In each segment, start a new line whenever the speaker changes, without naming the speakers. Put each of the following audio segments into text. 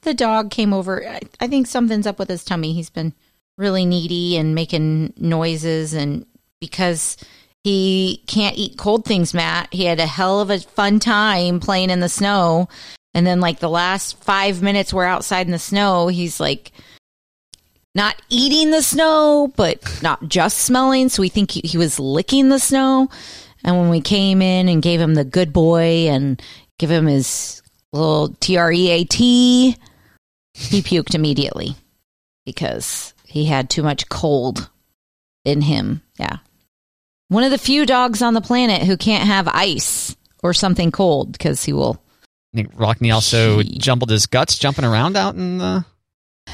the dog came over. I think something's up with his tummy. He's been really needy and making noises, and because he can't eat cold things, Matt, he had a hell of a fun time playing in the snow. And then like the last 5 minutes we're outside in the snow, he's like not eating the snow, but not just smelling. So we think he was licking the snow. And when we came in and gave him the good boy and give him his little TREAT, he puked immediately because he had too much cold in him. Yeah. One of the few dogs on the planet who can't have ice or something cold because he will.
I think Rockney also jumbled his guts jumping around out in the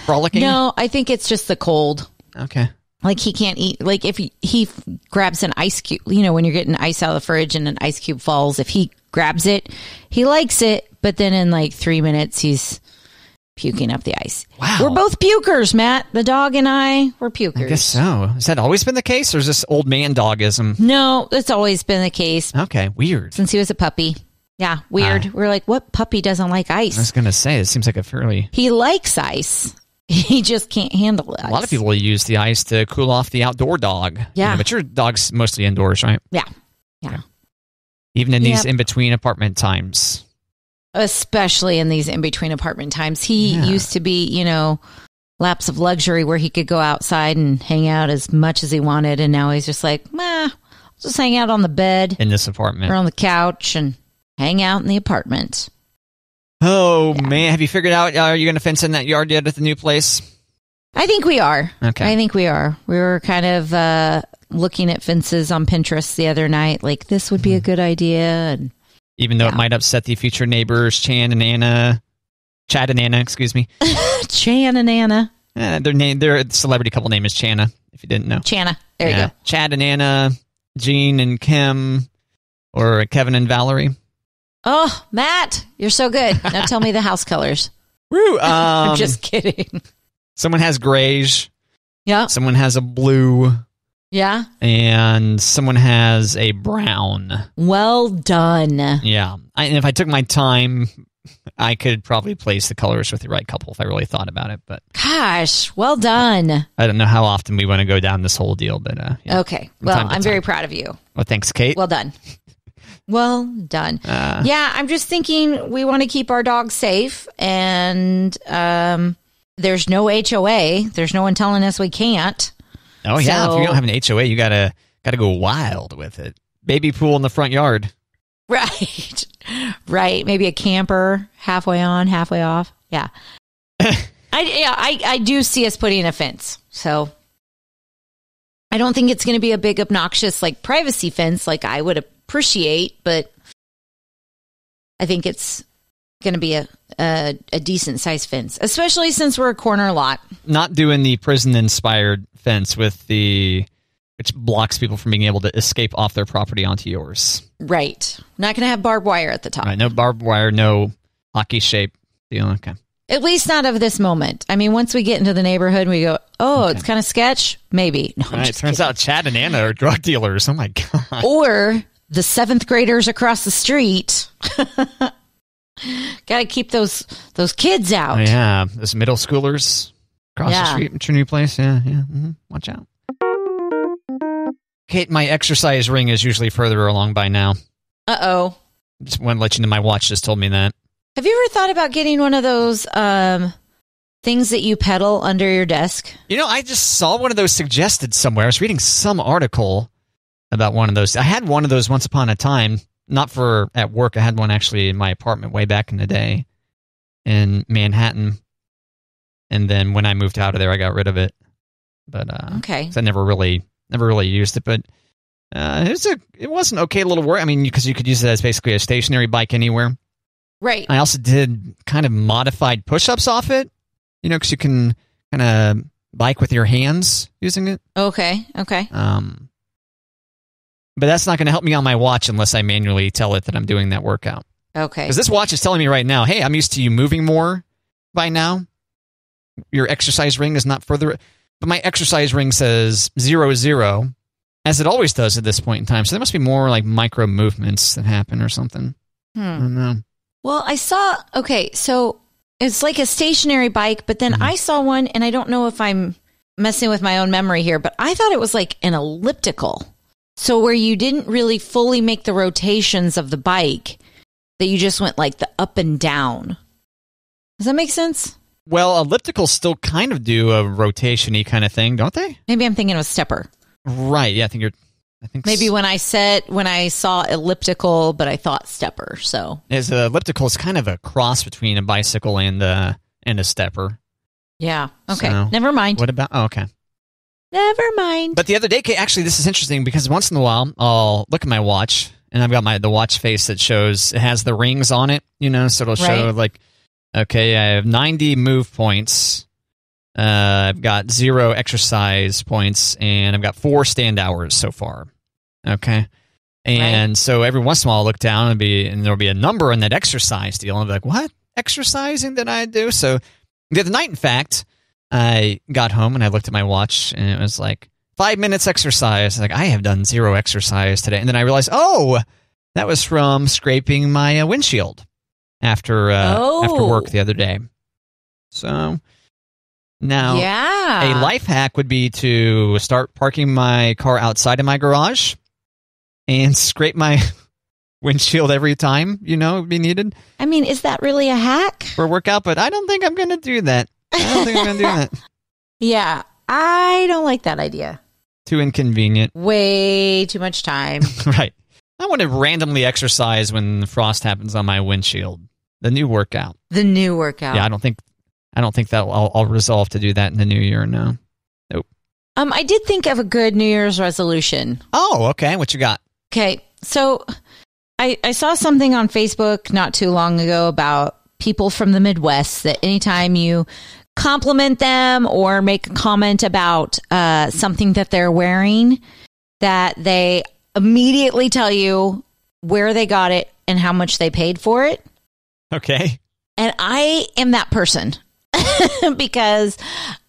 frolicking.
No, I think it's just the cold.
Okay.
Like he can't eat. Like if he grabs an ice cube, you know, when you're getting ice out of the fridge and an ice cube falls, if he grabs it, he likes it. But then in like 3 minutes, he's puking up the ice.
Wow.
We're both pukers, Matt. The dog and I, we're pukers.
I guess so. Has that always been the case, or is this old man dogism?
No, it's always been the case.
Okay, weird.
Since he was a puppy. Yeah, weird. We're like, what puppy doesn't like ice?
I was going to say, it seems like a fairly...
He likes ice. He just can't handle it.
A lot of people use the ice to cool off the outdoor dog.
Yeah.
But your dog's mostly indoors, right?
Yeah. Yeah.
Even in these in-between apartment times.
Especially in these in-between apartment times. He used to be, you know, laps of luxury where he could go outside and hang out as much as he wanted. And now he's just like, I'll just hang out on the bed.
In this apartment.
Or on the couch and hang out in the apartment.
Oh, man. Have you figured out, are you going to fence in that yard yet at the new place?
I think we are.
Okay.
I think we are. We were kind of looking at fences on Pinterest the other night. Like, this would be a good idea. And
even though it might upset the future neighbors, Chad and Anna, excuse me.
Chan and Anna.
Their celebrity couple name is Channa, if you didn't know.
Channa. There you go.
Chad and Anna, Jean and Kim, or Kevin and Valerie.
Oh, Matt, you're so good. Now tell me the house colors.
Woo!
I'm just kidding.
Someone has grayish.
Yeah.
Someone has a blue.
Yeah.
And someone has a brown.
Well done.
Yeah. And if I took my time, I could probably place the colors with the right couple if I really thought about it. But
gosh, well done.
I don't know how often we want to go down this whole deal, but yeah.
Okay. Well, I'm very proud of you.
Well, thanks, Kate.
Well done. Well done. Yeah, I'm just thinking we want to keep our dogs safe, and there's no HOA. There's no one telling us we can't.
Oh yeah, so, if you don't have an HOA, you gotta go wild with it. Baby pool in the front yard.
Right. Right. Maybe a camper, halfway on, halfway off. Yeah. I do see us putting a fence. So I don't think it's going to be a big, obnoxious, like privacy fence like I would appreciate, but I think it's going to be a decent sized fence, especially since we're a corner lot. Not
doing the prison-inspired fence which blocks people from being able to escape off their property onto yours.
Right. Not going to have barbed wire at the top.
Right, no barbed wire, no hockey shape deal. Okay.
At least not of this moment. I mean, once we get into the neighborhood and we go, it's kind of sketch, maybe. No,
right, it turns out Chad and Anna are drug dealers. Oh, my God.
Or the 7th graders across the street. Got to keep those kids out.
Oh, yeah, those middle schoolers across the street at your new place. Yeah. Mm-hmm. Watch out. Kate, my exercise ring is usually further along by now.
Uh-oh.
Just want to let you know my watch just told me that.
Have you ever thought about getting one of those things that you pedal under your desk?
You know, I just saw one of those suggested somewhere. I was reading some article about one of those. I had one of those once upon a time, not for at work. I had one actually in my apartment way back in the day in Manhattan. And then when I moved out of there, I got rid of it. But
okay.
I never really used it. But it was an okay little work. I mean, because you could use it as basically a stationary bike anywhere.
Right.
I also did kind of modified push-ups off it, you know, because you can kind of bike with your hands using it.
Okay.
But that's not going to help me on my watch unless I manually tell it that I'm doing that workout.
Okay.
Because this watch is telling me right now, hey, I'm used to you moving more by now. Your exercise ring is not further. But my exercise ring says 00, as it always does at this point in time. So there must be more like micro movements that happen or something. I don't know.
Well, I saw, so It's like a stationary bike, but then I saw one, and I don't know if I'm messing with my own memory here, but I thought it was like an elliptical. So where you didn't really fully make the rotations of the bike, that you just went like the up and down. Does that make sense?
Well, ellipticals still kind of do a rotation-y kind of thing, don't they?
Maybe I'm thinking of a stepper.
Right. Yeah, I think
maybe when I saw elliptical, but I thought stepper. So
as elliptical is kind of a cross between a bicycle and a stepper.
Yeah. Okay.
So,
never mind.
What about? Oh, okay.
Never mind.
But the other day, actually, this is interesting because once in a while I'll look at my watch and I've got the watch face that shows it has the rings on it. So it'll show like, okay, I have 90 move points. I've got 0 exercise points, and I've got 4 stand hours so far. Okay. And so every once in a while I'll look down and there'll be a number in that exercise deal. And I'll be like, what exercising did I do? So the other night, in fact, I got home and I looked at my watch and it was like 5 minutes exercise. Like, I have done 0 exercise today. And then I realized, that was from scraping my windshield after work the other day. So now, a life hack would be to start parking my car outside of my garage and scrape my windshield every time, would be needed.
I mean, is that really a hack?
For a workout, but I don't think I'm going to do that.
Yeah, I don't like that idea.
Too inconvenient.
Way too much time.
Right. I want to randomly exercise when the frost happens on my windshield. The new workout.
Yeah,
I don't think that I'll resolve to do that in the new year. No. Nope.
I did think of a good New Year's resolution.
Oh, okay. What you got?
Okay. So I saw something on Facebook not too long ago about people from the Midwest that anytime you compliment them or make a comment about something that they're wearing, that they immediately tell you where they got it and how much they paid for it.
Okay.
And I am that person because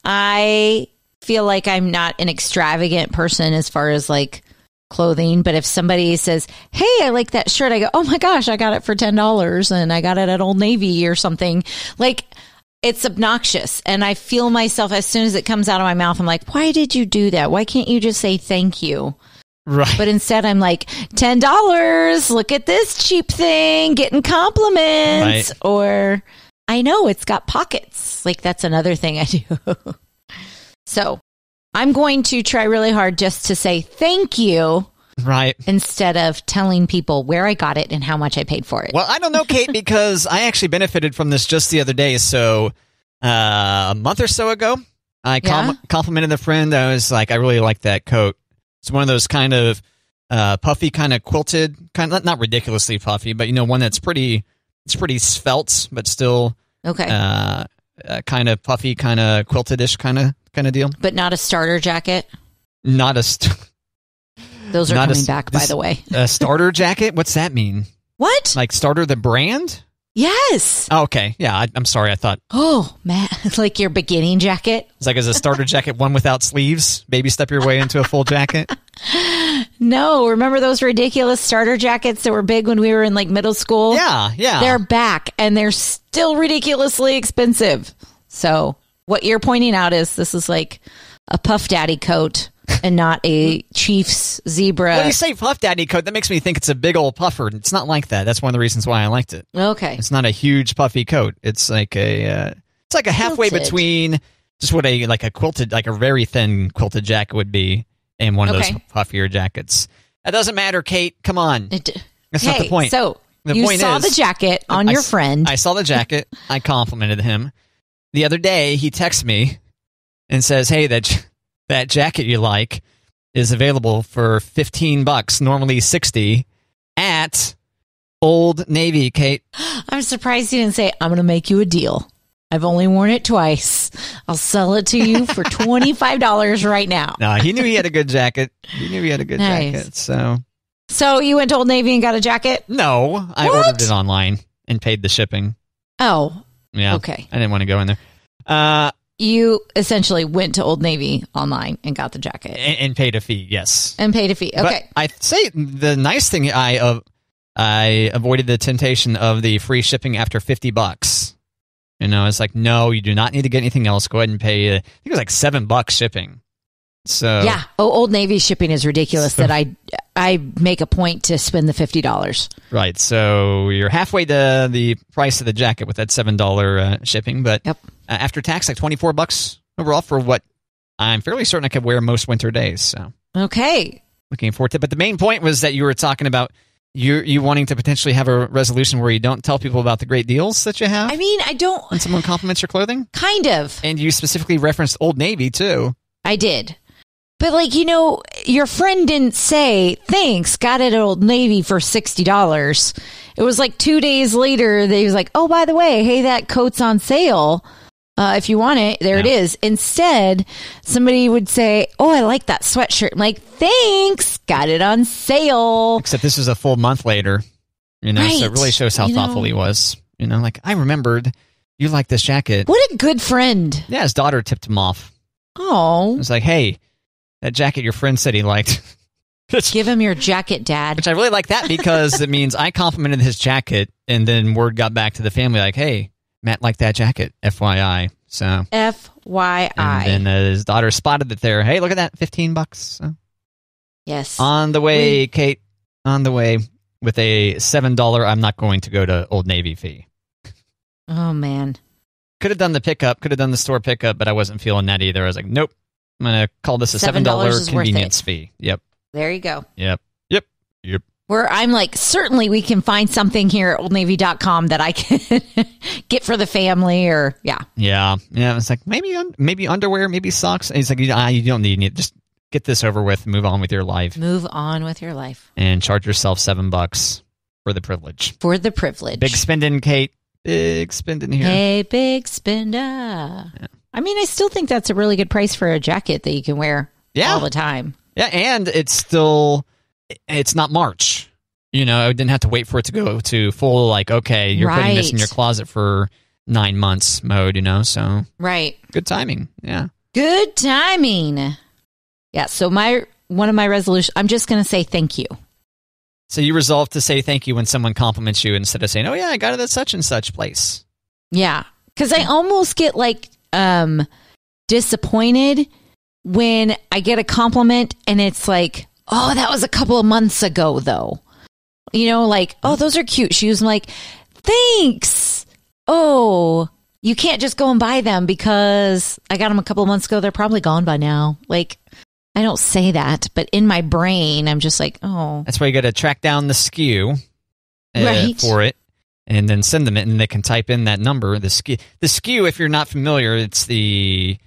I feel like I'm not an extravagant person as far as like clothing. But if somebody says, hey, I like that shirt, I go, oh my gosh, I got it for $10 and I got it at Old Navy or something. Like, it's obnoxious. And I feel myself as soon as it comes out of my mouth, I'm like, why did you do that? Why can't you just say thank you?
Right.
But instead I'm like, $10, look at this cheap thing, getting compliments. Right. Or I know it's got pockets. Like, that's another thing I do. So I'm going to try really hard just to say thank you.
Right.
Instead of telling people where I got it and how much I paid for it.
Well, I don't know, Kate, because I actually benefited from this just the other day. So a month or so ago, I complimented a friend. I was like, I really like that coat. It's one of those kind of puffy, kind of quilted, kind of not ridiculously puffy, but one that's pretty svelte, but still kind of puffy, kind of quilted-ish kind of deal.
But not a starter jacket?
Not a...
Those are coming back, by the way.
A starter jacket? What's that mean?
What?
Like Starter the brand?
Yes.
Oh, okay. Yeah, I'm sorry. I thought...
Oh, man. Like your beginning jacket?
It's like, is a starter jacket one without sleeves? Baby step your way into a full jacket?
No. Remember those ridiculous starter jackets that were big when we were in like middle school?
Yeah, yeah.
They're back and they're still ridiculously expensive. So what you're pointing out is this is like a Puff Daddy coat and not a Chiefs zebra.
When you say Puff Daddy coat, that makes me think it's a big old puffer. It's not like that. That's one of the reasons why I liked it.
Okay.
It's not a huge puffy coat. It's like a halfway between just what a quilted, like a very thin quilted jacket would be, and one of those puffier jackets. That doesn't matter, Kate. Come on. That's not the point.
So you saw the jacket on your friend.
I saw the jacket. I complimented him. The other day, he texts me and says, hey, that jacket you like is available for $15, normally $60, at Old Navy, Kate.
I'm surprised you didn't say, I'm going to make you a deal. I've only worn it twice. I'll sell it to you for $25 right now.
No, he knew he had a good jacket. Jacket.
So you went to Old Navy and got a jacket?
No, I ordered it online and paid the shipping.
Oh,
yeah.
Okay.
I didn't want to go in there.
You essentially went to Old Navy online and got the jacket.
And paid a fee, yes.
And paid a fee, okay.
But I'd say the nice thing, I avoided the temptation of the free shipping after $50. It's like, no, you do not need to get anything else. Go ahead and pay. I think it was like $7 shipping. So
yeah. Oh, Old Navy shipping is ridiculous. That I make a point to spend the $50.
Right. So you're halfway to the price of the jacket with that $7 shipping, but after tax, like $24 overall for what I'm fairly certain I could wear most winter days. So
okay.
Looking forward to it. But the main point was that you were talking about you wanting to potentially have a resolution where you don't tell people about the great deals that you have.
I mean, I don't.
When someone compliments your clothing?
Kind of.
And you specifically referenced Old Navy, too.
I did. But, like, your friend didn't say, thanks, got it at Old Navy for $60. It was like 2 days later, they was like, oh, by the way, hey, that coat's on sale. If you want it, there it is. Instead, somebody would say, oh, I like that sweatshirt. I'm like, thanks, got it on sale.
Except this was a full month later,
Right.
So it really shows how thoughtful he was. Like, I remembered you like this jacket.
What a good friend.
Yeah, his daughter tipped him off.
Oh.
It was like, hey, that jacket your friend said he liked.
Give him your jacket, Dad.
Which I really like that because it means I complimented his jacket, and then word got back to the family like, hey, Matt liked that jacket, FYI. So
FYI.
And then his daughter spotted it there. Hey, look at that, $15. So.
Yes.
On the way, Kate. On the way with a $7 I'm not going to go to Old Navy fee.
Oh, man.
Could have done the pickup, could have done the store pickup, but I wasn't feeling that either. I was like, nope. I'm going to call this a $7 convenience fee. Yep.
There you go.
Yep.
Where I'm like, certainly we can find something here at oldnavy.com that I can get for the family or,
Yeah. It's like, maybe underwear, maybe socks. And he's like, you don't need just get this over with, move on with your life.
Move on with your life.
And charge yourself $7 for the privilege.
For the privilege.
Big spending, Kate. Big spending here.
Hey, big spender. Yeah. I mean, I still think that's a really good price for a jacket that you can wear all the time.
Yeah, and it's not March. I didn't have to wait for it to go to full, like, okay, you're putting this in your closet for 9 months mode, so.
Right.
Good timing, yeah.
Good timing. Yeah, so one of my resolutions, I'm just going to say thank you.
So you resolved to say thank you when someone compliments you instead of saying, oh, yeah, I got it at such and such place.
Yeah, because I almost get, like, disappointed when I get a compliment and it's like, oh, that was a couple of months ago, though. Like, oh, those are cute shoes. I'm like, thanks. Oh, you can't just go and buy them because I got them a couple of months ago. They're probably gone by now. Like, I don't say that, but in my brain, I'm just like, oh.
That's why you got to track down the SKU for it and then send them it, and they can type in that number. The SKU, if you're not familiar, it's the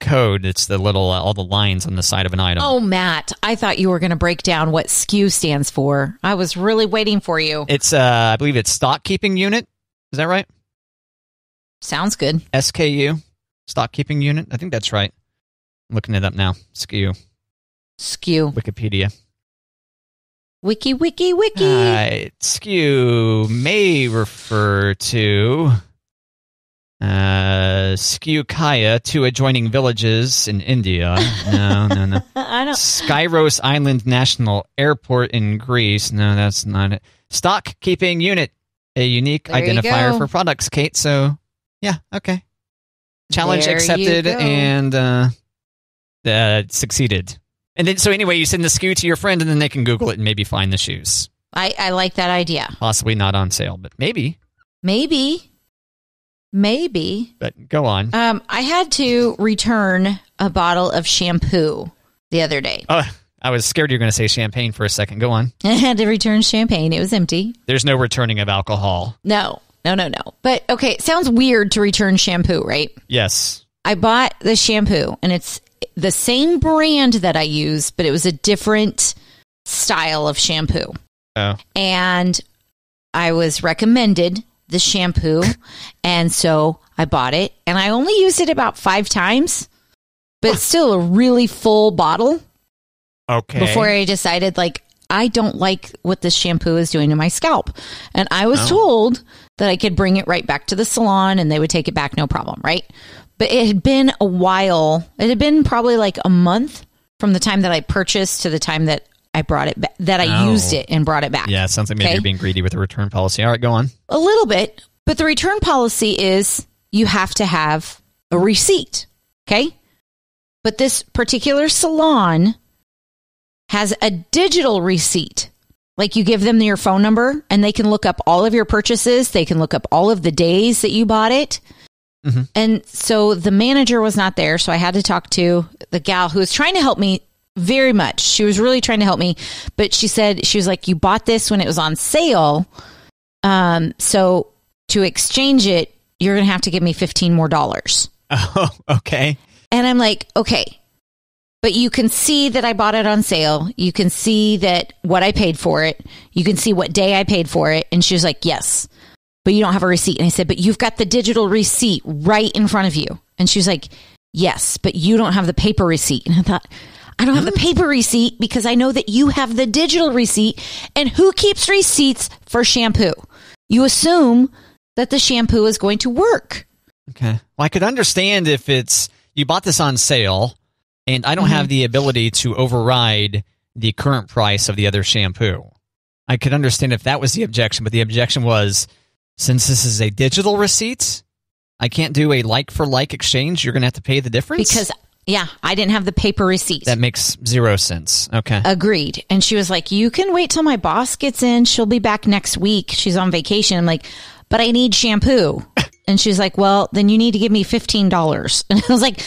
code. It's the little all the lines on the side of an item.
Oh, Matt, I thought you were going to break down what SKU stands for. I was really waiting for you.
It's I believe it's stock keeping unit. Is that right?
Sounds good.
SKU, stock keeping unit. I think that's right. I'm looking it up now. SKU. Wikipedia.
Wiki.
SKU may refer to SKU Kaya, 2 adjoining villages in India. No.
I don't.
Skyros Island National Airport in Greece. No, that's not it. Stock keeping unit, a unique identifier for products, Kate. So, yeah, okay. Challenge accepted and succeeded. And then, so anyway, you send the SKU to your friend, and then they can Google it and maybe find the shoes.
I like that idea.
Possibly not on sale, but maybe. But go on.
I had to return a bottle of shampoo the other day.
Oh, I was scared you were going to say champagne for a second. Go on.
I had to return champagne. It was empty.
There's no returning of alcohol.
No. But, okay, it sounds weird to return shampoo, right?
Yes.
I bought the shampoo, and it's the same brand that I use, but it was a different style of shampoo.
Oh.
And I was recommended the shampoo, and so I bought it, and I only used it about 5 times, but it's still a really full bottle.
Okay.
Before I decided, like, I don't like what this shampoo is doing to my scalp. And I was told that I could bring it right back to the salon and they would take it back, no problem, right? But it had been a while. It had been probably like a month from the time that I purchased to the time that I brought it back, that I used it and brought it back.
Yeah, it sounds like maybe you're being greedy with the return policy. All right, go on.
A little bit. But the return policy is you have to have a receipt. Okay. But this particular salon has a digital receipt. Like you give them your phone number and they can look up all of your purchases. They can look up all of the days that you bought it. Mm-hmm. And so the manager was not there. So I had to talk to the gal who was trying to help me very much. She was really trying to help me. But she said, she was like, you bought this when it was on sale. So to exchange it, you're going to have to give me $15 more.
Oh, okay.
And I'm like, okay. But you can see that I bought it on sale. You can see that what I paid for it. You can see what day I paid for it. And she was like, yes, but you don't have a receipt. And I said, but you've got the digital receipt right in front of you. And she was like, yes, but you don't have the paper receipt. And I thought, I don't have the paper receipt because I know that you have the digital receipt. And who keeps receipts for shampoo? You assume that the shampoo is going to work.
Okay. Well, I could understand if it's, you bought this on sale and I don't have the ability to override the current price of the other shampoo. I could understand if that was the objection, but the objection was, since this is a digital receipt, I can't do a like-for-like exchange. You're going to have to pay the difference?
Because, yeah, I didn't have the paper receipt.
That makes zero sense. Okay.
Agreed. And she was like, you can wait till my boss gets in. She'll be back next week. She's on vacation. I'm like, but I need shampoo. And she's like, well, then you need to give me $15. And I was like,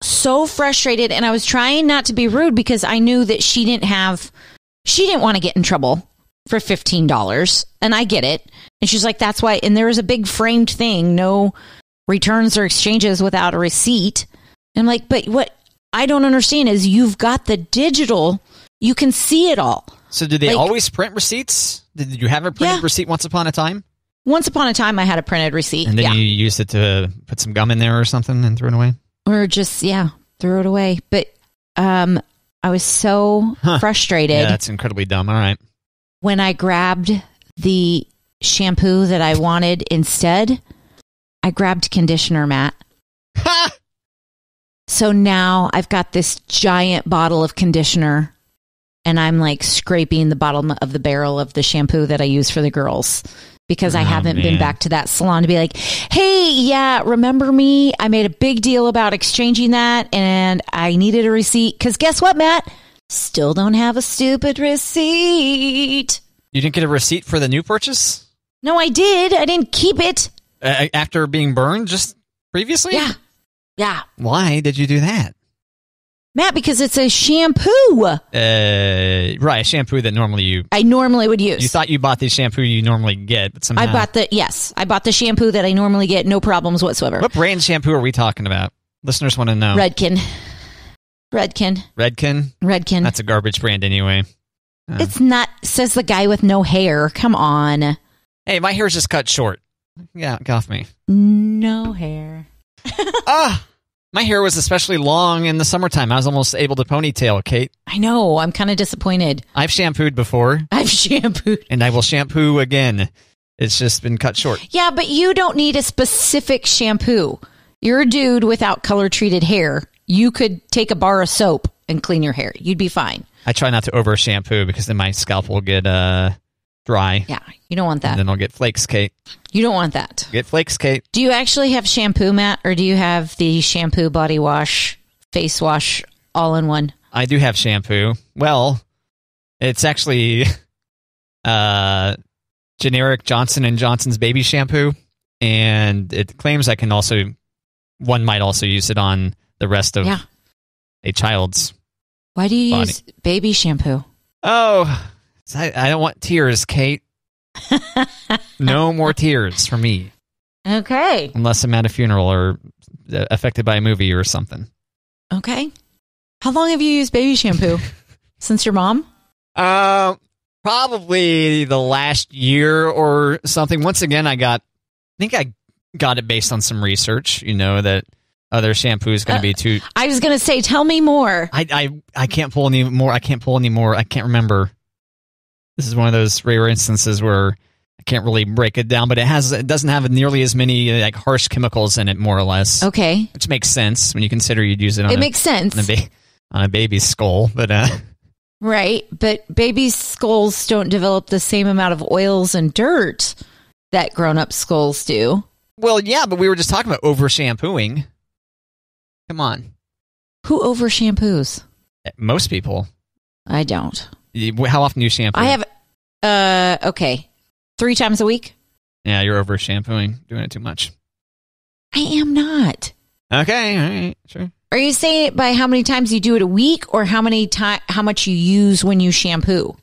so frustrated. And I was trying not to be rude because I knew that she didn't want to get in trouble for $15. And I get it. And she's like, that's why. And there was a big framed thing, no returns or exchanges without a receipt. And I'm like, but what I don't understand is you've got the digital, you can see it all.
So did they always print receipts? Did you have a printed receipt once upon a time?
Once upon a time, I had a printed receipt.
And then you used it to put some gum in there or something and throw it away?
Or just, throw it away. But I was so frustrated.
Yeah, that's incredibly dumb. All right.
When I grabbed the shampoo that I wanted instead, I grabbed conditioner, Matt. So now I've got this giant bottle of conditioner and I'm like scraping the bottom of the barrel of the shampoo that I use for the girls. Because I haven't been back to that salon to be like, hey, remember me? I made a big deal about exchanging that and I needed a receipt. Because guess what, Matt? Still don't have a stupid receipt.
You didn't get a receipt for the new purchase?
No, I did. I didn't keep it.
After being burned just previously?
Yeah.
Why did you do that?
Matt, because it's a shampoo.
Right, a shampoo that
I normally would use.
You thought you bought the shampoo you normally get, but somehow...
I bought the shampoo that I normally get, no problems whatsoever.
What brand shampoo are we talking about? Listeners want to know.
Redken.
Redken? That's a garbage brand anyway.
It's not, says the guy with no hair. Come on.
Hey, my hair's just cut short. Yeah, get off me.
No hair.
My hair was especially long in the summertime. I was almost able to ponytail, Kate.
I know. I'm kind of disappointed.
I've shampooed before. And I will shampoo again. It's just been cut short.
Yeah, but you don't need a specific shampoo. You're a dude without color-treated hair. You could take a bar of soap and clean your hair. You'd be fine.
I try not to over-shampoo because then my scalp will get dry.
Yeah, you don't want that.
And then I'll get flakes, Kate.
You don't want that.
Get flakes, Kate.
Do you actually have shampoo, Matt, or do you have the shampoo, body wash, face wash, all in one?
I do have shampoo. Well, it's actually generic Johnson & Johnson's baby shampoo, and it claims one might also use it on the rest of a child's
Why do you
body.
use baby shampoo?
Oh, I don't want tears, Kate. No more tears for me.
Okay.
Unless I'm at a funeral or affected by a movie or something.
Okay. How long have you used baby shampoo? Since your mom?
Probably the last year or something. Once again, I think I got it based on some research, that other shampoo is going to be too...
I was going to say, tell me more.
I can't pull any more. I can't remember. This is one of those rare instances where I can't really break it down, but it doesn't have nearly as many harsh chemicals in it, more or less.
Okay.
Which makes sense when you consider you'd use it on
makes sense.
On a baby's skull, but...
Right, but babies' skulls don't develop the same amount of oils and dirt that grown-up skulls do.
Well, yeah, but we were just talking about over shampooing. Come on.
Who over shampoos?
Most people.
I don't.
How often do you shampoo?
I have, okay, 3 times a week.
Yeah, you're over shampooing, doing it too much.
I am not.
Okay, all right, sure.
Are you saying it by how many times you do it a week, or how much you use when you shampoo?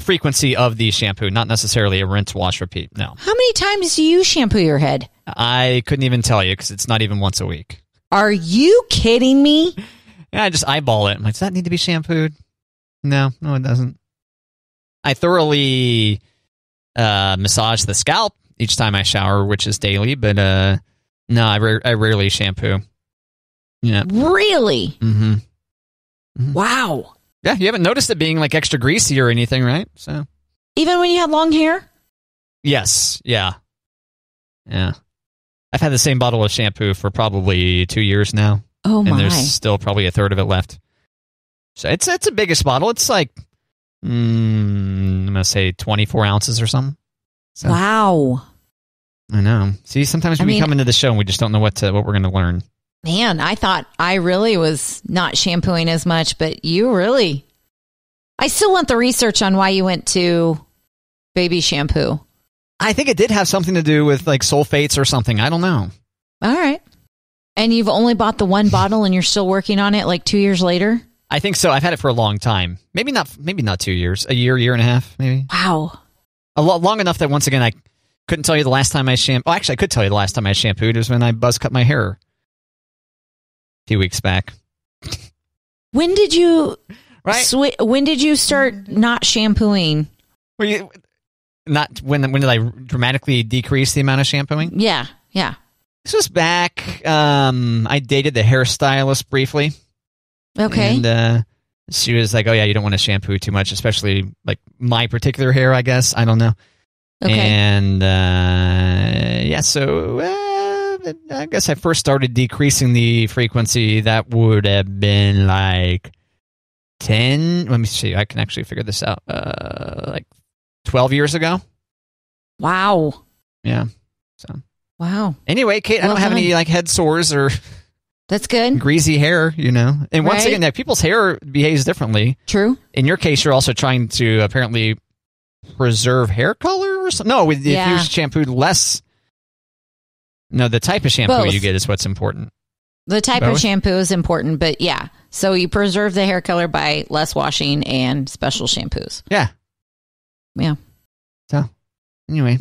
Frequency of the shampoo, not necessarily a rinse, wash, repeat. No.
How many times do you shampoo your head?
I couldn't even tell you because it's not even once a week.
Are you kidding me?
Yeah, I just eyeball it. I'm like, does that need to be shampooed? No, it doesn't. I thoroughly massage the scalp each time I shower, which is daily, but no, I rarely shampoo. Yeah.
Really?
Mm-hmm.
Wow.
Yeah, you haven't noticed it being like extra greasy or anything, right? So
even when you had long hair?
Yes. Yeah. I've had the same bottle of shampoo for probably 2 years now.
Oh my!
And there's still probably a third of it left. So it's the biggest bottle. It's like I'm gonna say 24 ounces or something. So,
wow.
I know. See, sometimes we come into the show and we just don't know what we're going to learn.
Man, I thought I really was not shampooing as much, but you really. I still want the research on why you went to baby shampoo.
I think it did have something to do with like sulfates or something. I don't know.
All right. And you've only bought the one bottle and you're still working on it like 2 years later?
I think so. I've had it for a long time. Maybe not 2 years. A year and a half, maybe.
Wow.
Long enough that once again, I couldn't tell you the last time I shampooed. Well, actually, I could tell you the last time I shampooed was when I buzz cut my hair a few weeks back.
When did you when did you start not shampooing?
When did I dramatically decrease the amount of shampooing?
Yeah.
This was back. I dated the hairstylist briefly.
Okay.
And she was like, "Oh yeah, you don't want to shampoo too much, especially like my particular hair, I guess. I don't know."
Okay.
And so I guess I first started decreasing the frequency. That would have been like 10. Let me see. I can actually figure this out. Like 12 years ago.
Wow.
Yeah. So.
Wow.
Anyway, Kate, I don't have any like head sores or
that's good.
Greasy hair, you know. And once again, that people's hair behaves differently.
True.
In your case, you're also trying to apparently preserve hair color or something. No, if you shampooed less. No, the type of shampoo you get is what's important.
The type of shampoo is important, but yeah. So you preserve the hair color by less washing and special shampoos.
Yeah.
Yeah.
So, anyway.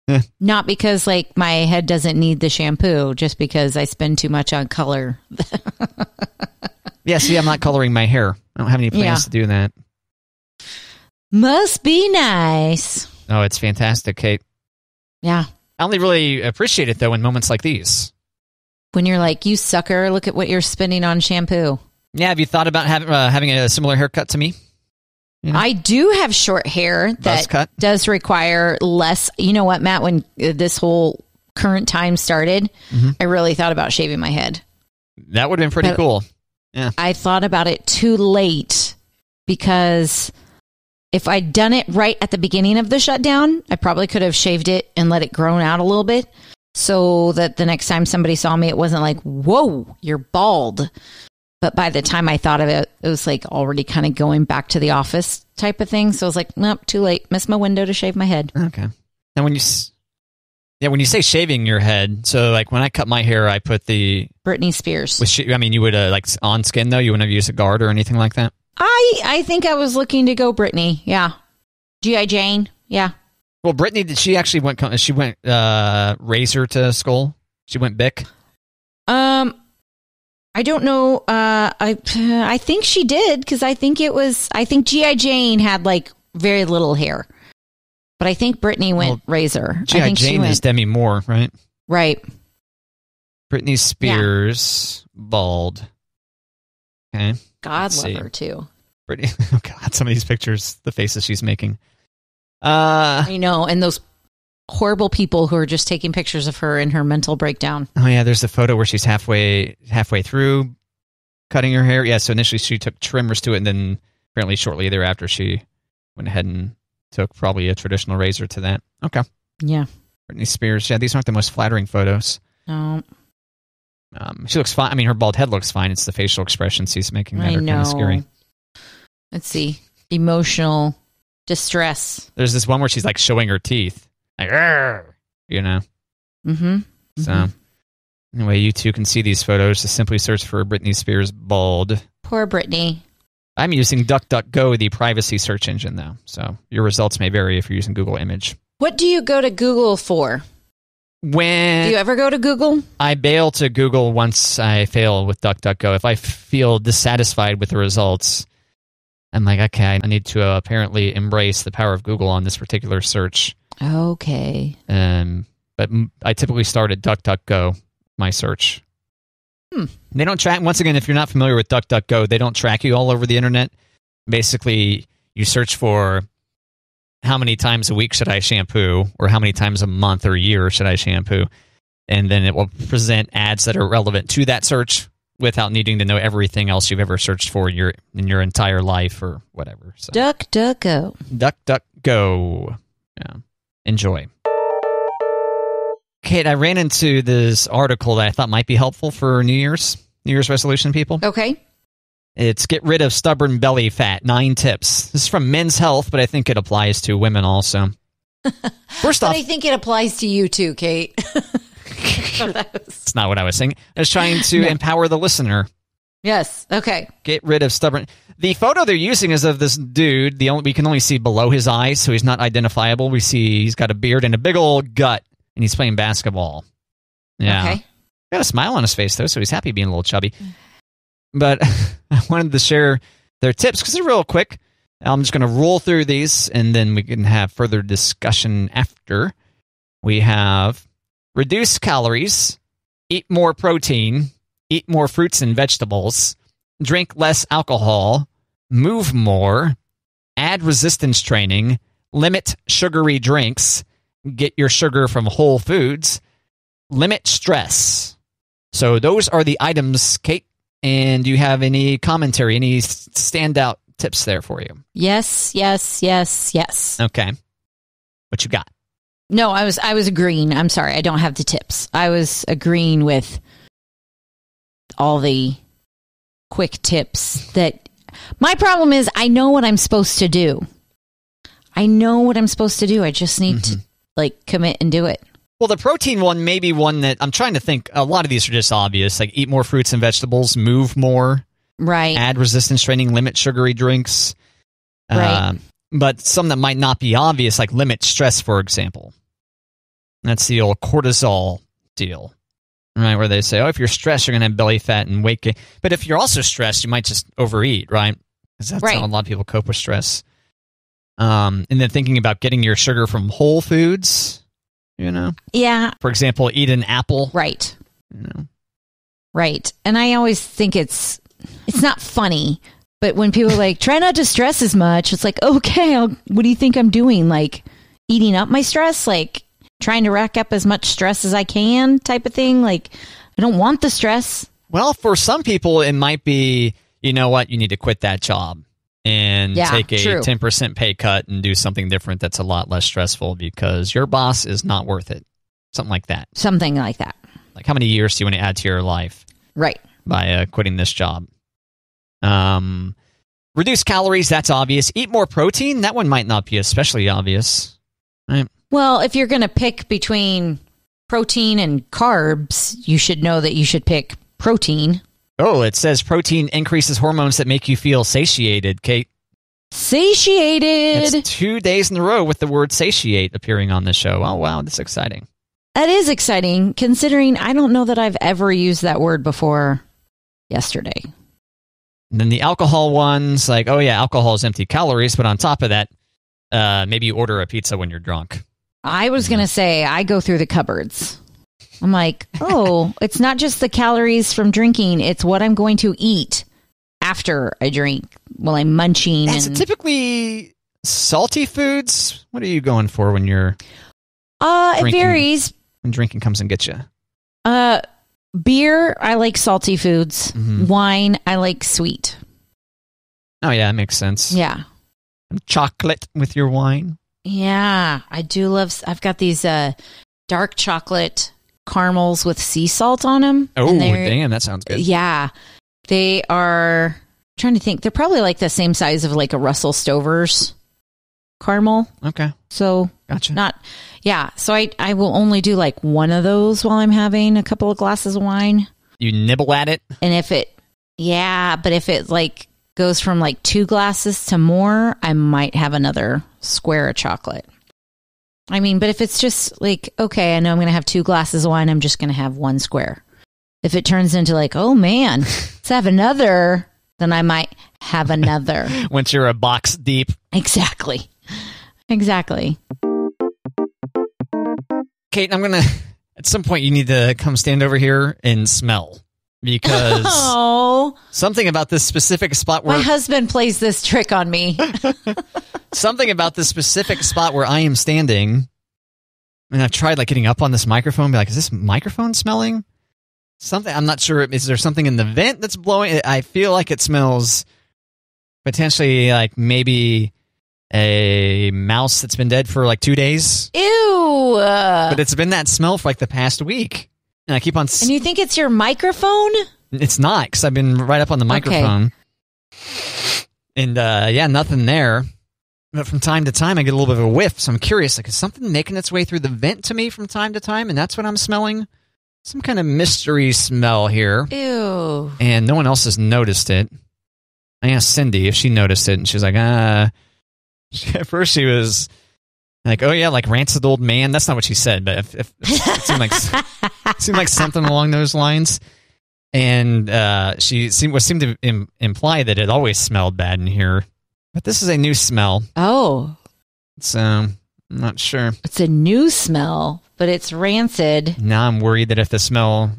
Yeah.
Not because like my head doesn't need the shampoo, just because I spend too much on color.
Yeah, see, I'm not coloring my hair. I don't have any plans to do that.
Must be nice.
Oh, it's fantastic, Kate.
Yeah.
I only really appreciate it, though, in moments like these.
When you're like, you sucker, look at what you're spending on shampoo.
Yeah, have you thought about having a similar haircut to me? You know?
I do have short hair that does require less. You know what, Matt? When this whole current time started, I really thought about shaving my head.
That would have been pretty cool. Yeah,
I thought about it too late because if I'd done it right at the beginning of the shutdown, I probably could have shaved it and let it grow out a little bit so that the next time somebody saw me, it wasn't like, whoa, you're bald. But by the time I thought of it, it was like already kind of going back to the office type of thing. So I was like, nope, too late. Missed my window to shave my head.
Okay. Now when you say shaving your head, so like when I cut my hair, I put the
Britney Spears.
You would like on skin though. You wouldn't have used a guard or anything like that.
I think I was looking to go Britney. Yeah. G.I. Jane. Yeah.
Well, Britney, she actually went razor to skull. She went Bic.
I don't know. I think she did because I think G.I. Jane had like very little hair, but I think Britney went razor.
G.I. Jane is Demi Moore, right?
Right.
Britney Spears, bald. Okay.
God love her too.
Britney. Oh God, some of these pictures, the faces she's making.
I know, and those horrible people who are just taking pictures of her in her mental breakdown.
Oh yeah, there's a photo where she's halfway through cutting her hair. Yeah, so initially she took trimmers to it, and then apparently shortly thereafter she went ahead and took probably a traditional razor to that. Okay.
Yeah.
Britney Spears. Yeah, these aren't the most flattering photos.
No.
She looks fine. I mean, her bald head looks fine. It's the facial expressions he's making that
I
are kind
know.
of scary.
Let's see. Emotional distress.
There's this one where she's like showing her teeth. Like, "Arr!" You know?
Mm-hmm.
So, anyway, you too can see these photos. Just simply search for Britney Spears bald.
Poor Britney.
I'm using DuckDuckGo, the privacy search engine, though. So, your results may vary if you're using Google Image.
What do you go to Google for? Do you ever go to Google?
I bail to Google once I fail with DuckDuckGo. If I feel dissatisfied with the results, I'm like, okay, I need to apparently embrace the power of Google on this particular search.
Okay.
But I typically start at DuckDuckGo, my search. They don't track, once again, if you're not familiar with DuckDuckGo, they don't track you all over the internet. Basically, you search for how many times a week should I shampoo, or how many times a month or a year should I shampoo, and then it will present ads that are relevant to that search without needing to know everything else you've ever searched for in your entire life or whatever. So,
DuckDuckGo.
DuckDuckGo. Yeah. Enjoy. Kate, I ran into this article that I thought might be helpful for New Year's resolution people.
Okay.
It's Get Rid of Stubborn Belly Fat, 9 Tips. This is from Men's Health, but I think it applies to women also. First off,
I think it applies to you too, Kate.
It's not what I was saying. I was trying to empower the listener.
Yes. Okay.
Get rid of stubborn. The photo they're using is of this dude. We can only see below his eyes, so he's not identifiable. We see he's got a beard and a big old gut, and he's playing basketball. Yeah.
Okay.
Got a smile on his face, though, so he's happy being a little chubby. But I wanted to share their tips because they're real quick. I'm just going to roll through these, and then we can have further discussion after. We have reduce calories, eat more protein, eat more fruits and vegetables, drink less alcohol, move more, add resistance training, limit sugary drinks, get your sugar from whole foods, limit stress. So those are the items, Kate. And do you have any commentary, any standout tips there for you?
Yes.
Okay. What you got?
No, I was agreeing. I'm sorry, I don't have the tips. I was agreeing with all the quick tips that my problem is I know what I'm supposed to do. I just need to commit and do it.
Well, the protein one may be one that I'm trying to think. A lot of these are just obvious, like eat more fruits and vegetables, move more,
right?
Add resistance training, limit sugary drinks,
right?
But some that might not be obvious, like limit stress, for example. That's the old cortisol deal, right? Where they say, oh, if you're stressed, you're going to have belly fat and weight gain. But if you're also stressed, you might just overeat, right? Because that's how a lot of people cope with stress. And then thinking about getting your sugar from whole foods, you know?
Yeah.
For example, eat an apple.
Right.
You know?
Right. And I always think it's not funny, but when people are like, try not to stress as much, it's like, okay, what do you think I'm doing? Like eating up my stress? Like trying to rack up as much stress as I can type of thing? Like I don't want the stress.
Well, for some people, it might be, you know what, you need to quit that job and take a 10% pay cut and do something different that's a lot less stressful because your boss is not worth it. Something like that. Like how many years do you want to add to your life?
Right.
By quitting this job. Reduce calories, that's obvious. Eat more protein, that one might not be especially obvious. Right?
Well, if you're going to pick between protein and carbs, you should know that you should pick protein.
Oh, it says protein increases hormones that make you feel satiated, Kate.
Satiated!
It's 2 days in a row with the word satiate appearing on this show. Oh, wow, that's exciting.
That is exciting, considering I don't know that I've ever used that word before yesterday.
And then the alcohol ones, like, oh yeah, alcohol is empty calories, but on top of that, maybe you order a pizza when you're drunk.
I was going to say, I go through the cupboards. I'm like, oh, it's not just the calories from drinking, it's what I'm going to eat after I drink while I'm munching.
Is it typically salty foods? What are you going for when you're
drinking? It varies.
When drinking comes and gets you.
Beer, I like salty foods. Mm-hmm. Wine, I like sweet.
Oh, yeah, that makes sense.
Yeah.
And chocolate with your wine.
Yeah, I do love... I've got these dark chocolate caramels with sea salt on them.
Oh, damn, that sounds good.
Yeah. They are, I'm trying to think, they're probably like the same size of like a Russell Stover's caramel.
Okay.
So
gotcha.
So I will only do like one of those while I'm having a couple of glasses of wine.
You nibble at it?
And if it like goes from like 2 glasses to more, I might have another square of chocolate. I mean, but if it's just like, okay, I know I'm going to have 2 glasses of wine, I'm just going to have 1 square. If it turns into like, oh man, let's have another, then I might have another.
Once you're a box deep.
Exactly.
Kate, I'm going to, at some point you need to come stand over here and smell. Because something about this specific spot where...
My husband plays this trick on me.
Something about this specific spot where I am standing, and I've tried like getting up on this microphone, be like, is this microphone smelling? Something, I'm not sure. Is there something in the vent that's blowing? I feel like it smells potentially like maybe a mouse that's been dead for like 2 days.
Ew.
But it's been that smell for like the past week. And I keep on...
And you think it's your microphone?
It's not, because I've been right up on the microphone. Okay. And, yeah, nothing there. But from time to time, I get a little bit of a whiff, so I'm curious. Like, is something making its way through the vent to me from time to time, and that's what I'm smelling? Some kind of mystery smell here.
Ew.
And no one else has noticed it. I asked Cindy if she noticed it, and she was like, at first she was... like, oh yeah, like rancid old man. That's not what she said, but if it seemed like something along those lines. And she seemed to imply that it always smelled bad in here. But this is a new smell.
Oh.
So I'm not sure.
It's a new smell, but it's rancid.
Now I'm worried that if the smell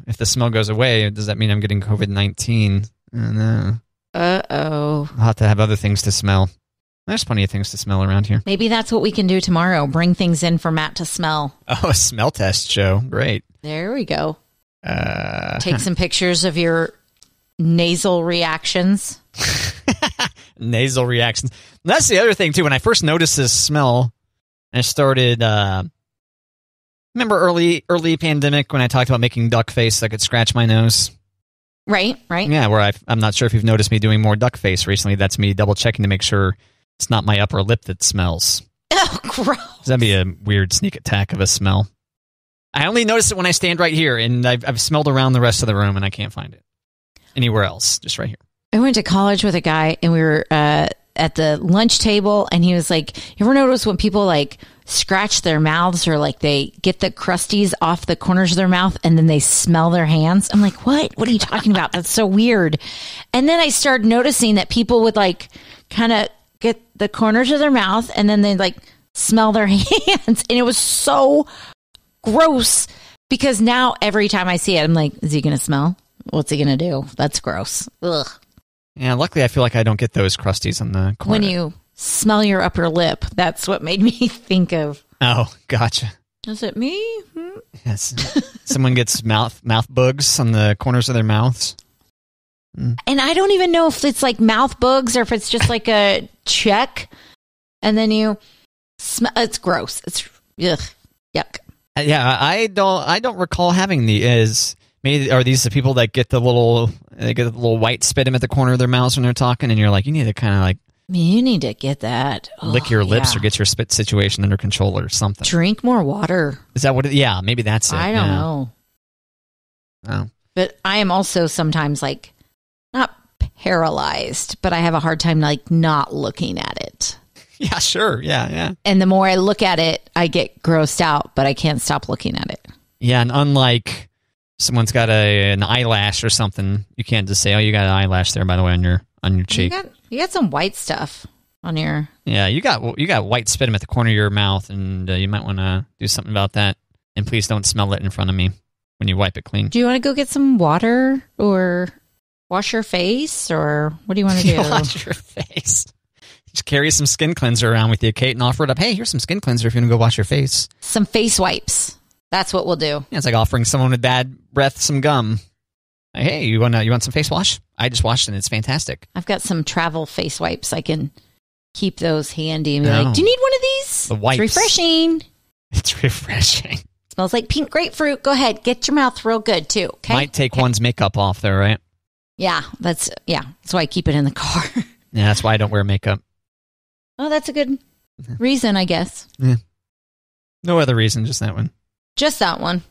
goes away, does that mean I'm getting COVID-19? I don't know.
Uh-oh.
I'll have to have other things to smell. There's plenty of things to smell around here.
Maybe that's what we can do tomorrow. Bring things in for Matt to smell.
Oh, a smell test show. Great.
There we go. Take some pictures of your nasal reactions.
Nasal reactions. And that's the other thing, too. When I first noticed this smell, I started... remember early pandemic when I talked about making duck face so I could scratch my nose?
Right.
Yeah, where I'm not sure if you've noticed me doing more duck face recently. That's me double-checking to make sure it's not my upper lip that smells.
Oh, gross.
That'd be a weird sneak attack of a smell. I only notice it when I stand right here, and I've smelled around the rest of the room, and I can't find it anywhere else, just right here.
I went to college with a guy, and we were at the lunch table, and he was like, you ever notice when people like scratch their mouths or like they get the crusties off the corners of their mouth and then they smell their hands? I'm like, what are you talking about? That's so weird. And then I started noticing that people would like kind of get the corners of their mouth and then they like smell their hands. And it was so gross because now every time I see it, I'm like, is he going to smell? What's he going to do? That's gross. Ugh.
Yeah, luckily I feel like I don't get those crusties on the corner.
When you smell your upper lip, that's what made me think of.
Oh, gotcha.
Is it me?
Yes. Someone gets mouth bugs on the corners of their mouths.
And I don't even know if it's like mouth bugs or if it's just like a check. And then you smell. It's gross. It's yuck.
Yeah, I don't recall having these. Maybe are these the people that get the little white spit at the corner of their mouths when they're talking, and you're like, you need to kind of like.
You need to get that.
Lick your lips or get your spit situation under control or something.
Drink more water.
Is that what? Yeah, maybe that's it.
I don't know.
Oh.
But I am also sometimes like not paralyzed, but I have a hard time like not looking at it.
Yeah, sure. Yeah.
And the more I look at it, I get grossed out, but I can't stop looking at it.
Yeah, and unlike someone's got an eyelash or something, you can't just say, "Oh, you got an eyelash there, by the way, on your cheek."
You got some white stuff on your...
Yeah, you got white spit at the corner of your mouth, and you might want to do something about that. And please don't smell it in front of me when you wipe it clean.
Do you want to go get some water or wash your face, or what do you want to do?
Wash your face. Just carry some skin cleanser around with you, Kate, and offer it up. Hey, here's some skin cleanser if you want to go wash your face.
Some face wipes. That's what we'll do.
Yeah, it's like offering someone with bad breath some gum. Hey, you want some face wash? I just washed it, and it's fantastic.
I've got some travel face wipes. I can keep those handy and be like, do you need one of these?
The wipes.
It's refreshing.
It's refreshing.
Smells like pink grapefruit. Go ahead. Get your mouth real good, too. Okay?
Might take one's makeup off, though, right?
Yeah, that's why I keep it in the car.
Yeah, that's why I don't wear makeup.
Oh, that's a good reason, I guess.
Yeah. No other reason, just that one.
Just that one.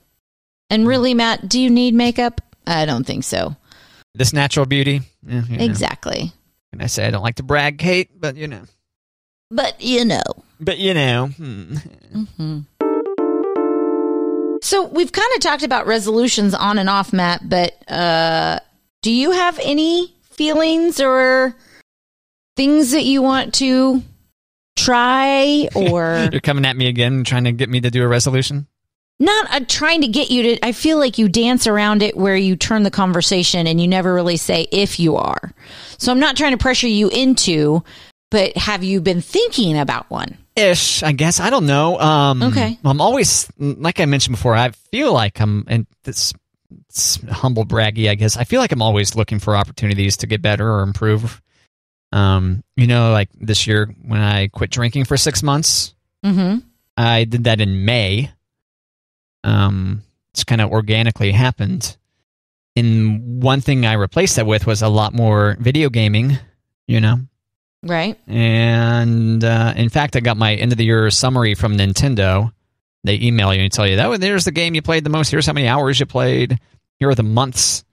And really, Matt, do you need makeup? I don't think so.
This natural beauty? Yeah,
exactly.
And I say I don't like to brag, Kate, but you know.
But you know.
Mm-hmm.
So we've kind of talked about resolutions on and off, Matt, but do you have any feelings or things that you want to try or...
You're coming at me again, trying to get me to do a resolution?
Not trying to get you to... I feel like you dance around it where you turn the conversation and you never really say if you are. So I'm not trying to pressure you into, but have you been thinking about one?
Ish, I guess. I don't know.
Okay.
I'm always, like I mentioned before, I feel like and it's humble braggy, I guess. I feel like I'm always looking for opportunities to get better or improve. Like this year when I quit drinking for 6 months, I did that in May. It's kind of organically happened. And one thing I replaced that with was a lot more video gaming,
Right.
And in fact, I got my end of the year summary from Nintendo. They email you and tell you, there's the game you played the most. Here's how many hours you played. Here are the months,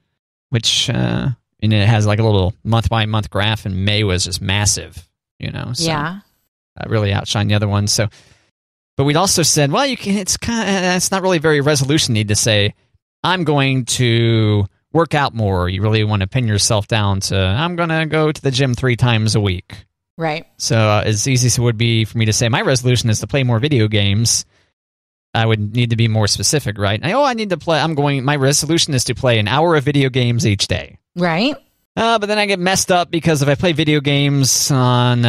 which, and it has like a little month by month graph, and May was just massive, So
yeah.
Really outshined the other ones. So, but we'd also said, well, you can, it's not really very resolution-y to say, I'm going to work out more. You really want to pin yourself down to, I'm going to go to the gym 3 times a week.
Right.
So as easy as it would be for me to say, my resolution is to play more video games, I would need to be more specific, right? I need to play, my resolution is to play an hour of video games each day.
Right.
But then I get messed up because if I play video games on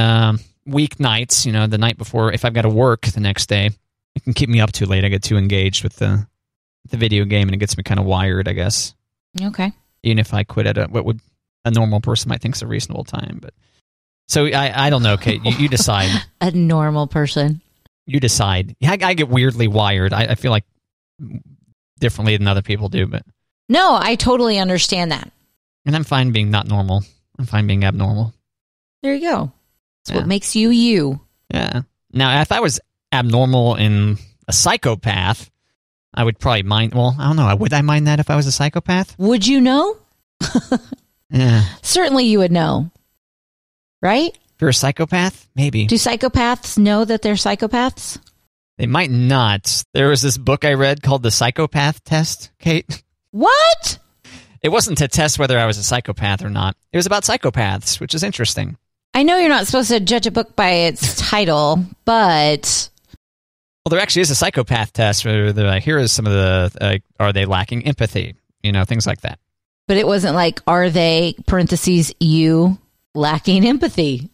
weeknights, the night before, if I've got to work the next day, it can keep me up too late. I get too engaged with the video game, and it gets me kind of wired, I guess.
Okay.
Even if I quit at what would a normal person might think is a reasonable time. But so I don't know, Kate. You decide.
A normal person. You
decide. I get weirdly wired. I feel like differently than other people do, but
no, I totally understand that.
And I'm fine being not normal. I'm fine being abnormal.
There you go. That's what makes you you.
Yeah. Now, if I was abnormal and a psychopath, I would probably mind. Well, I don't know. Would I mind that if I was a psychopath?
Would you know?
Yeah.
Certainly you would know. Right?
If you're a psychopath? Maybe.
Do psychopaths know that they're psychopaths?
They might not. There was this book I read called The Psychopath Test, Kate.
What?
It wasn't to test whether I was a psychopath or not. It was about psychopaths, which is interesting.
I know you're not supposed to judge a book by its title, but...
Well, there actually is a psychopath test where they're like, here is some of the, are they lacking empathy? Things like that.
But it wasn't like, are they, parentheses, you, lacking empathy?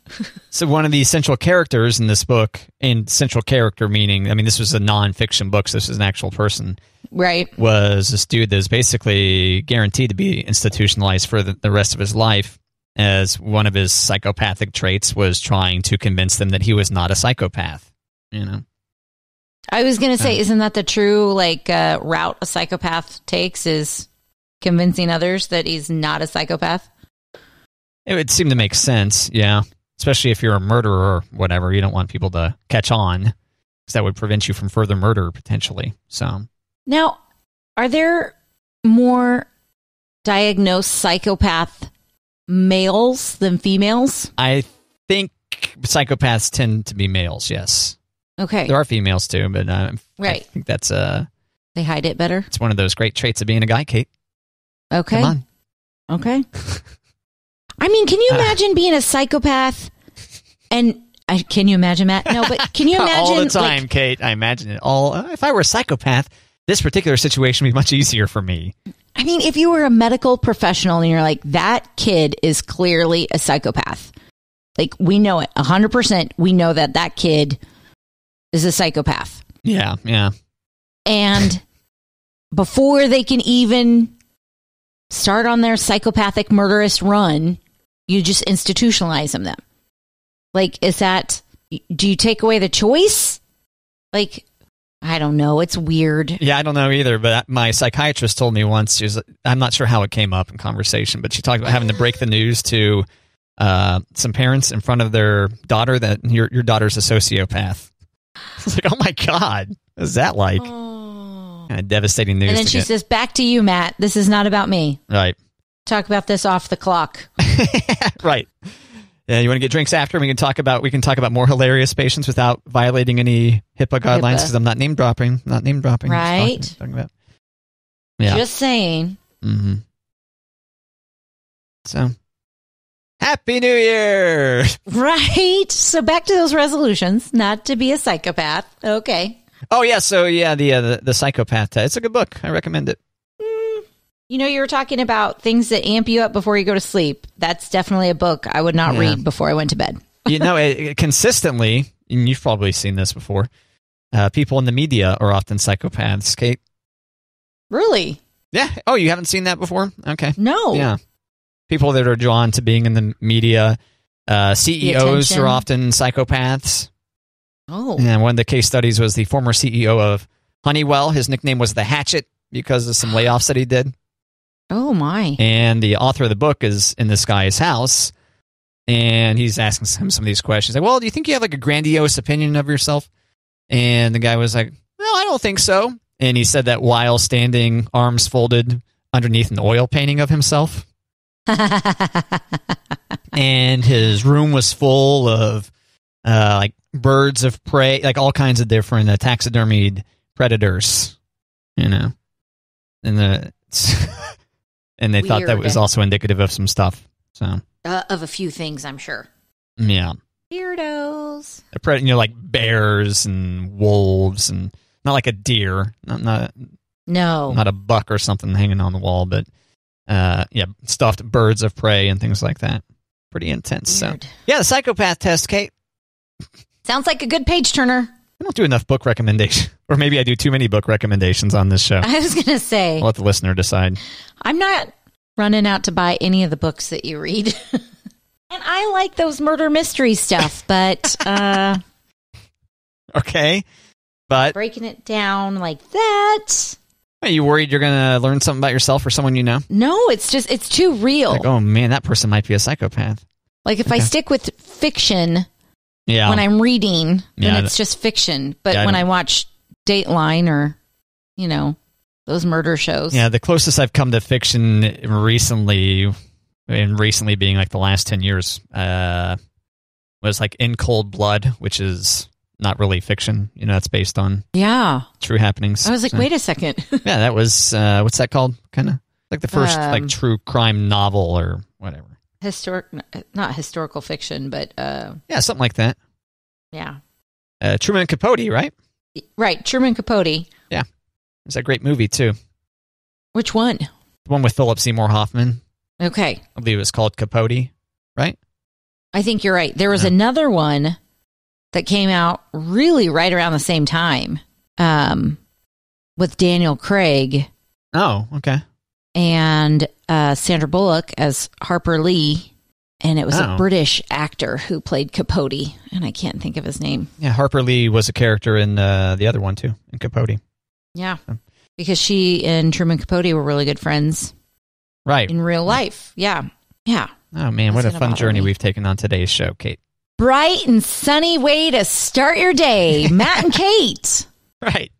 So one of the central characters in this book, and central character meaning, this was a nonfiction book, so this is an actual person.
Right.
Was this dude that was basically guaranteed to be institutionalized for the rest of his life, as one of his psychopathic traits was trying to convince them that he was not a psychopath,
I was going to say, isn't that the true route a psychopath takes, is convincing others that he's not a psychopath?
It would seem to make sense, yeah. Especially if you're a murderer or whatever. You don't want people to catch on, because that would prevent you from further murder, potentially. So
now, are there more diagnosed psychopath males than females?
I think psychopaths tend to be males, yes.
Okay.
There are females too, but right. I think that's
they hide it better.
It's one of those great traits of being a guy, Kate.
Okay.
Come on.
Okay. Can you imagine being a psychopath? And can you imagine, Matt? No, but can you imagine
all the time, Kate? I imagine it all. If I were a psychopath, this particular situation would be much easier for me.
If you were a medical professional and you're like, that kid is clearly a psychopath. We know it 100%. We know that kid is a psychopath.
Yeah, yeah.
And before they can even start on their psychopathic murderous run, you just institutionalize them. Is that, do you take away the choice? I don't know. It's weird.
Yeah, I don't know either, but my psychiatrist told me once, I'm not sure how it came up in conversation, but she talked about having to break the news to some parents in front of their daughter that your daughter's a sociopath. I was like, oh my God, what is that like?
Oh.
Kind of devastating news.
And then she says, back to you, Matt. This is not about me.
Right.
Talk about this off the clock.
Right. Yeah, you want to get drinks after? We can talk about more hilarious patients without violating any HIPAA guidelines because I'm not name dropping.
Right.
Talking about. Yeah.
Just saying.
Mm-hmm. So, Happy New Year!
Right. So back to those resolutions, not to be a psychopath. Okay.
Oh yeah. So yeah, the Psychopath. It's a good book. I recommend it.
You know, you were talking about things that amp you up before you go to sleep. That's definitely a book I would not read before I went to bed.
You know, consistently, and you've probably seen this before, people in the media are often psychopaths, Kate.
Really?
Yeah. Oh, you haven't seen that before? Okay.
No.
Yeah. People that are drawn to being in the media, CEOs are often psychopaths.
Oh.
And one of the case studies was the former CEO of Honeywell. His nickname was the Hatchet because of some layoffs that he did.
Oh, my.
And the author of the book is in this guy's house, and he's asking him some of these questions. Like, well, do you think you have like a grandiose opinion of yourself? And the guy was like, no, I don't think so. And he said that while standing, arms folded underneath an oil painting of himself. And his room was full of like birds of prey, like all kinds of different taxidermied predators, you know. And and they thought that was also indicative of some stuff. So
of a few things, I'm sure.
Yeah.
Weirdos.
Like bears and wolves, and not like a deer, not a buck or something hanging on the wall, but stuffed birds of prey and things like that. Pretty intense.
Weird.
So yeah, the Psychopath Test, Kate.
Sounds like a good page turner.
I don't do enough book recommendations, or maybe I do too many book recommendations on this show.
I was going to say.
I'll let the listener decide. I'm
not running out to buy any of the books that you read. And I like those murder mystery stuff, but...
okay, but...
breaking it down like that...
Are you worried you're going to learn something about yourself or someone you know?
No, it's too real.
Like, oh man, that person might be a psychopath.
Like if I stick with fiction...
Yeah.
When I'm reading, then it's just fiction. But when I watch Dateline or, those murder shows.
Yeah, the closest I've come to fiction recently, and recently being like the last 10 years, was like In Cold Blood, which is not really fiction. It's based on true happenings.
I was like, wait a second.
Yeah, that was, what's that called? Kind of like the first like true crime novel or whatever.
Not historical fiction, but
yeah, something like that.
Yeah,
Truman Capote, right?
Right, Truman Capote.
Yeah, it's a great movie too.
Which one?
The one with Philip Seymour Hoffman.
Okay,
I believe it was called Capote, right?
I think you're right. There was another one that came out really right around the same time, with Daniel Craig.
Oh, okay.
And Sandra Bullock as Harper Lee, and it was a British actor who played Capote, and I can't think of his name.
Yeah, Harper Lee was a character in the other one too, in Capote.
Yeah, because she and Truman Capote were really good friends,
right?
In real life, yeah.
Oh man, what a fun journey we've taken on today's show, Kate.
Bright and sunny way to start your day, Matt and Kate.
Right.